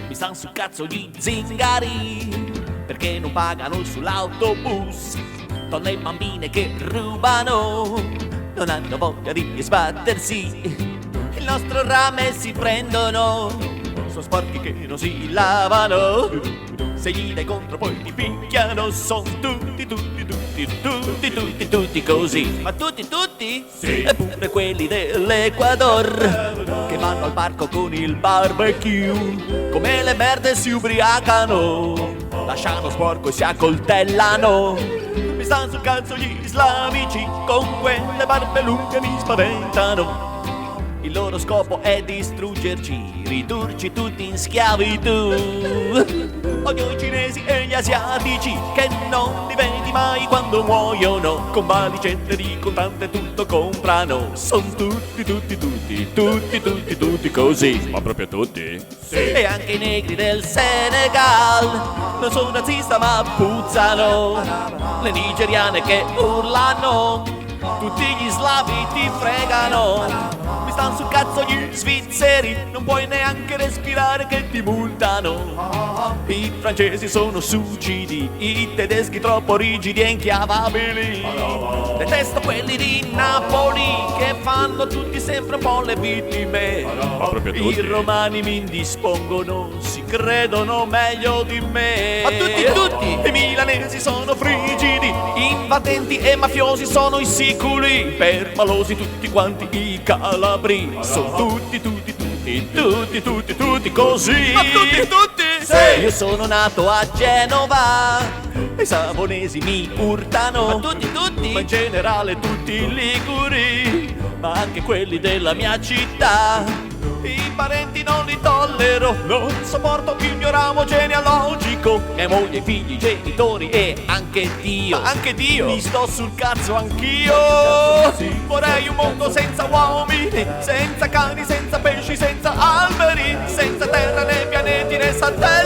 Mi stan sul cazzo gli zingari perché non pagano sull'autobus. Donne e bambine che rubano non hanno voglia di sbattersi. Il nostro rame si prendono, sono sporchi che non si lavano. Se gli dai contro poi ti picchiano. Sono tutti così. Ma tutti? Sì. Eppure quelli dell'Ecuador che vanno al parco con il barbecue, come le merde si ubriacano, lasciano sporco e si accoltellano. Mi stanno sul cazzo gli islamici, con quelle barbe lunghe mi spaventano. Il loro scopo è distruggerci, ridurci tutti in schiavitù. Odio i cinesi e gli asiatici che non li vedi mai quando muoiono. Con valigette di contante tutto comprano. Sono tutti così. Ma proprio tutti? Sì. E anche i negri del Senegal non sono razzista ma puzzano. Le nigeriane che urlano, tutti gli slavi ti fregano. Mi stanno sul cazzo gli svizzeri, non puoi neanche respirare che ti multano. I francesi sono suicidi, i tedeschi troppo rigidi e inchiavabili. Detesto quelli di Napoli che fanno tutti sempre un po' le vittime. Ma proprio tutti? I romani mi indispongono, si credono meglio di me. Ma tutti? I milanesi sono frigidi, invadenti e mafiosi sono i siculi. Permalosi tutti quanti i calabri. Sono tutti così. Ma tutti? Sì. Io sono nato a Genova e i savonesi mi urtano. Ma tutti? Ma in generale tutti i liguri, ma anche quelli della mia città. I parenti non li tollero, non sopporto il mio ramo genealogico. Mia moglie, i figli, i genitori e anche Dio. Ma anche Dio? Mi sto sul cazzo anch'io. Vorrei un mondo senza uomini, senza cani, senza pesci, senza alberi, senza terra né pianeti né satelliti.